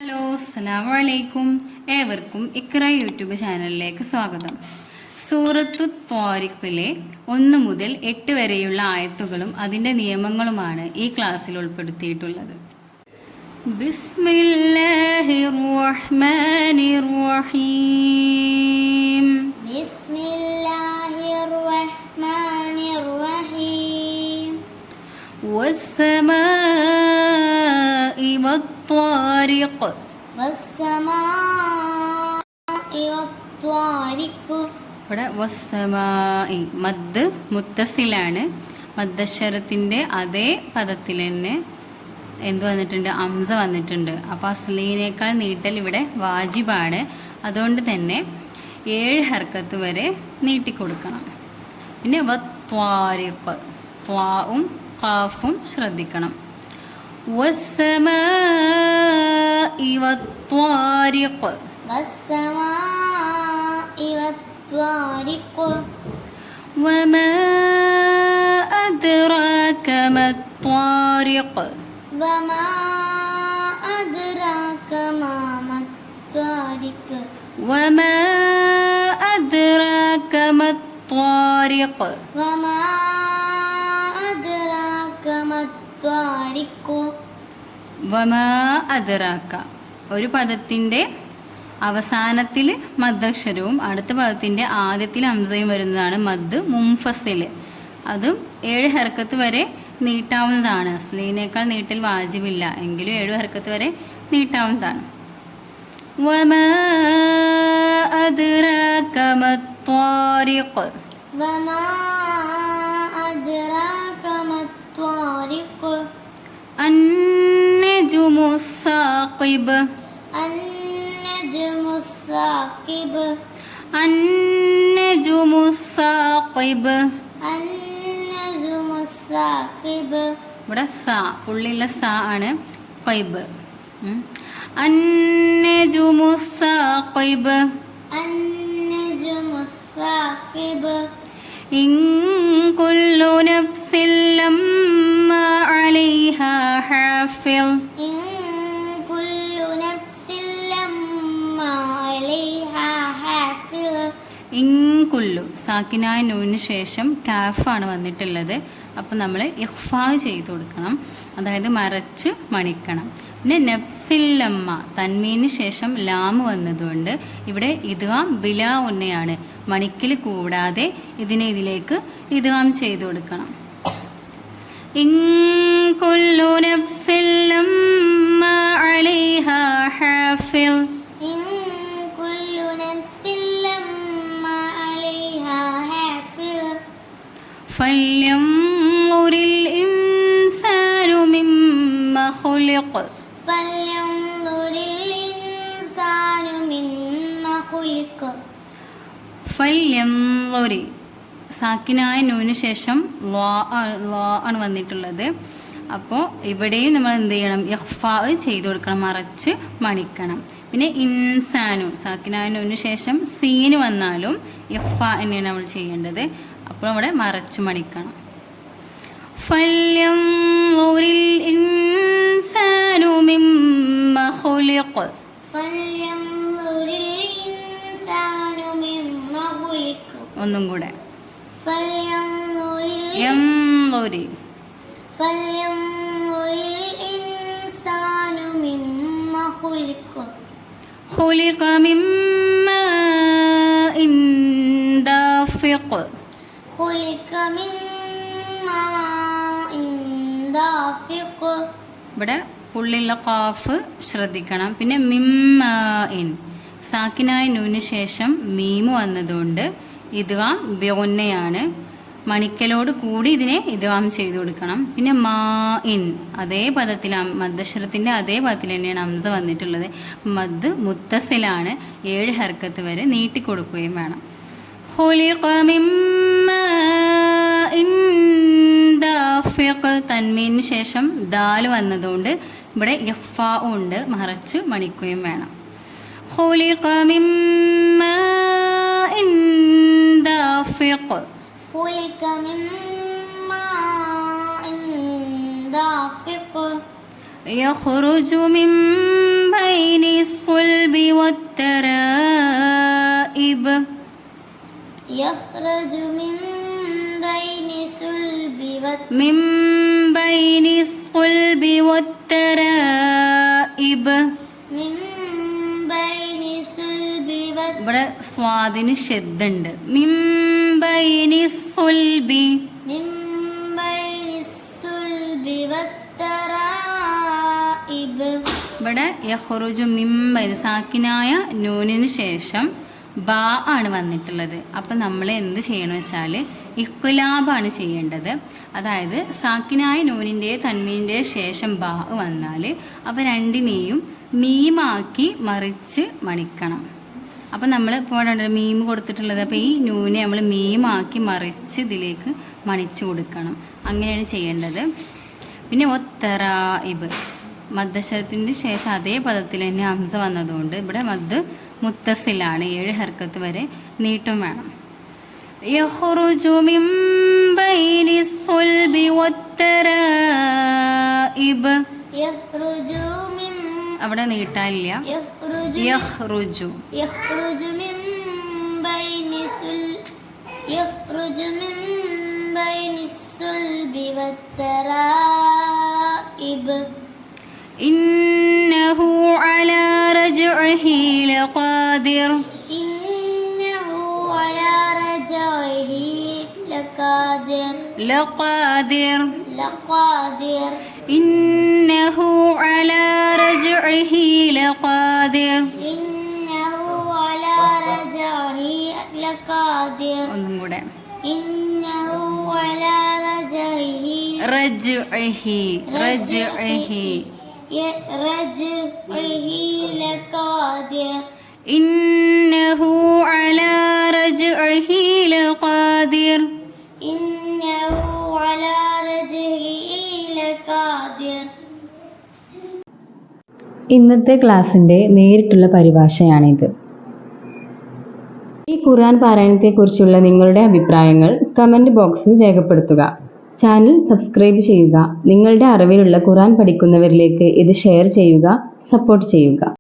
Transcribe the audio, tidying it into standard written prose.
Hello, അസ്സലാമു അലൈക്കും. ഏവർക്കും ഇക്ര യൂട്യൂബ് ചാനലിലേക്ക് സ്വാഗതം. സൂറത്തു ത്വാരിഖിലെ 1 മുതൽ 8 വരെയുള്ള ആയത്തുകളും അതിൻ്റെ നിയമങ്ങളുമാണ് ഈ ക്ലാസ്സിൽ ഉൾപ്പെടുത്തിയിട്ടുള്ളത്. ബിസ്മില്ലാഹിർ റഹ്മാനിർ റഹീം. ബിസ്മില്ലാഹിർ റഹ്മാനിർ റഹീം. വസ്സമാഇ വത്വാരിഖ്. വസ്സമാഇ വത്വാരിഖ്. ഇവിടെ വസ്സമായി മദ് മുത്തസിലാണ്. മദ്ദശരത്തിൻ്റെ അതേ പദത്തിൽ തന്നെ എന്ത് വന്നിട്ടുണ്ട്? അംസ വന്നിട്ടുണ്ട്. അപ്പോൾ അസ്ലീനേക്കാൾ നീട്ടൽ ഇവിടെ വാജിബാണ്. അതുകൊണ്ട് തന്നെ 7 ഹർക്കത്ത് വരെ നീട്ടിക്കൊടുക്കണം. പിന്നെ വത്വാരിഖ്, ത്വാവും ഖാഫും ശ്രദ്ധിക്കണം. വസ്സമാഇ വത്വാരിഖ്. വസ്സമാഇ വത്വാരിഖ്. വമാ അദ്റാക മത്വാരിഖ്. വമാ അദ്റാക മാ മത്വാരിഖ്. വമാ അദ്റാക മത്വാരിഖ്. വമാ അദ്റാക മത്വാരിഖ്. വമാ അദ്റാക ഒരു പദത്തിൻ്റെ അവസാനത്തിൽ മദ്ദക്ഷരവും അടുത്ത പദത്തിൻ്റെ ആദ്യത്തിൽ ഹംസയും വരുന്നതാണ് മദ് മുംഫസിൽ. അതും 7 ഹർക്കത്ത് വരെ നീട്ടാവുന്നതാണ്. അസ്ലീനേക്കാൾ നീട്ടൽ വാജിബില്ല, എങ്കിലും 7 ഹർക്കത്ത് വരെ നീട്ടാവുന്നതാണ്. വമാ അദ്റാക മത്വാരിഖ്. വമാ അദ്റാക മത്വാരിഖ്. അന്നജുമു സാഖിബ്. അന്നജ്മു സാഖിബ്. അന്നജുമു സാഖിബ്. അന്നജ്മു സാഖിബ്. ഇവിടെ സാ പുള്ളിയുള്ള സാ ആണ് ഖൈബ്. അന്നജുമു Saqib. അന്നജ്മു Saqib. In Kullu നഫ്സിൻ ലമ്മാ അലൈഹാ Hafiz. In Kullu നഫ്സിൻ ലമ്മാ അലൈഹാ Hafiz. In കുല്ലു സാക്കിനായ നൂന് ശേഷം കാഫാണ് വന്നിട്ടുള്ളത്. അപ്പോൾ നമ്മൾ ഇഖ്ഫാ ചെയ്ത് കൊടുക്കണം, അതായത് മറച്ച് മണിക്കണം. പിന്നെ നഫ്സില്ലമ്മ തൻമീന് ശേഷം ലാമ് വന്നതുകൊണ്ട് ഇവിടെ ഇദ്ഗാം ബിലാ ഉന്നയാണ്. മണിക്കൽ കൂടാതെ ഇതിലേക്ക് ഇദ്ഗാം ചെയ്ത് കൊടുക്കണം. In Kullu നഫ്സിൻ ലമ്മാ അലൈഹാ Hafil. ഇൻ കുല്ലു നഫ്സിൻ ലമ്മാ അലൈഹാ ഹാഫിൾ. ഫല്യൻളുരിൽ ഇൻസാനു മിമ്മ ഖുലിഖ്. ഫല്യൻളുരിൽ ഇൻസാനു മിമ്മ ഖുലിഖ്. ഫല്യൻളുരി സാക്കിനായ നൂന് ശേഷം ലാ ആണ് വന്നിട്ടുള്ളത്. അപ്പോൾ ഇവിടെയും നമ്മൾ എന്ത് ചെയ്യണം? ഇഖ്ഫാ ചെയ്ത് കൊടുക്കണം, മറച്ച് മണിക്കണം. പിന്നെ ഇൻസാനു സാക്കിനായ നൂന് ശേഷം സീന് വന്നാലും ഇഖ്ഫാ തന്നെയാണ് നമ്മൾ ചെയ്യേണ്ടത്. അപ്പോൾ അവിടെ മറച്ച് മണിക്കണം. ഫല്യൻളുരിൽ ഇൻസാനു മിമ്മ ഖുലിഖ്. ഫല്യൻളുരിൽ ഇൻസാനു മിമ്മ ഖുലിഖ്. ഒന്നും കൂടെ. ഫല്യൻളുരിൽ യൻളുരി. ഫല്യൻളുരിൽ ഇൻസാനു മിമ്മ ഖുലിഖ്. ഖുലിഖ മിമ്മാ ഇൻ ദാഫിഖ്. ഖുലിഖ മിമ്മാ ഇൻ ദാഫിഖ്. ഇവിടെ പുള്ളിയുള്ള ഖാഫ് ശ്രദ്ധിക്കണം. പിന്നെ മിമ്മാ ഇൻ സാക്കിനായ നൂന് ശേഷം മീമ് വന്നതുകൊണ്ട് ഇദ്ഗാം ബിഗുന്നയാണ്. മണിക്കലോട് കൂടി ഇതിനെ ഇദ്ഗാം ചെയ്ത് കൊടുക്കണം. പിന്നെ മാ ഇൻ അതേ പദത്തിൽ മദ്ദശരത്തിൻ്റെ അതേ പദത്തിൽ തന്നെയാണ് ഹംസ വന്നിട്ടുള്ളത്. മദ് മുത്തസിലാണ്. 7 ഹർക്കത്ത് വരെ നീട്ടിക്കൊടുക്കുകയും വേണം. ഖുലിഖ മിമ്മാ ഇൻ ദാഫിഖ് തൻമീന് ശേഷം ദാൽ വന്നതുകൊണ്ട് ഇവിടെ ഇഖ്ഫാ ഉണ്ട്, മറച്ച് മണിക്കുകയും വേണം. ഖുലിഖ മിമ്മാ ഇൻ ദാഫിഖ്. ഖുലിഖ മിമ്മാ ഇൻ ദാഫിഖ്. يخرج من بين والترائب يخرج من بين الصلب من بين الصلب والترائب من بين الصلب ഇവിടെ സ്വാദിന് ഷെദ്ദുണ്ട് മിംബൈനി സുൽബി من بين الصلب والترائب ഇവിടെ യഖ്റുജു മിംബൈനി സാക്കിനായ നൂനിന് ശേഷം ബാ ആണ് വന്നിട്ടുള്ളത്. അപ്പം നമ്മൾ എന്ത് ചെയ്യണമെന്ന് വെച്ചാൽ ഇഖ്ലാബാണ് ചെയ്യേണ്ടത്. അതായത് സാക്കിനായ നൂനിൻ്റെ തന്മീൻ്റെ ശേഷം ബാ വന്നാൽ അവ രണ്ടിനെയും മീമാക്കി മറിച്ച് മണിക്കണം. അപ്പം നമ്മൾ ഇപ്പോൾ മീം കൊടുത്തിട്ടുള്ളത്. അപ്പോൾ ഈ നൂനെ നമ്മൾ മീമാക്കി മറിച്ച് ഇതിലേക്ക് മണിച്ചു കൊടുക്കണം. അങ്ങനെയാണ് ചെയ്യേണ്ടത്. പിന്നെ ഒത്തറായിബ് മദ്ദശരത്തിൻ്റെ ശേഷം അതേ പദത്തിൽ തന്നെ ഹംസ വന്നതുകൊണ്ട് ഇവിടെ മദ് മുത്തസിലാണ്. 7 ഹർക്കത്ത് വരെ നീട്ടും വേണം. യഖ്റുജു മിൻ ബൈനി സുൽബി വത്തറായിബ് يخرج من അവിടെ നീട്ടാനില്ല. يخرج യഖ്റുജു يخرج من بين يخرج من بين الصلب والترائب ഇന്നഹു അലാ റജ്ഇഹി ലഖാദിർ إنه على رجعه لقادر ലഖാദിർ لقادر ഇന്നഹു അലാ റജ്ഇഹി ലഖാദിർ إنه على رجعه لقادر ഒന്നും കൂടെ إنه على رجعه റജ്ഇഹി റജ്ഇഹി رجعه لقادر ഇന്നഹു അലാ റജ്ഇഹി ലഖാദിർ إنه على رجعه لقادر. ഇന്നത്തെ ക്ലാസ്സിൻ്റെ നേരിട്ടുള്ള പരിഭാഷയാണിത്. ഈ ഖുർആൻ പാരായണത്തെക്കുറിച്ചുള്ള നിങ്ങളുടെ അഭിപ്രായങ്ങൾ കമൻറ്റ് ബോക്സിൽ രേഖപ്പെടുത്തുക. ചാനൽ സബ്സ്ക്രൈബ് ചെയ്യുക. നിങ്ങളുടെ അറിവിലുള്ള ഖുർആൻ പഠിക്കുന്നവരിലേക്ക് ഇത് ഷെയർ ചെയ്യുക, സപ്പോർട്ട് ചെയ്യുക.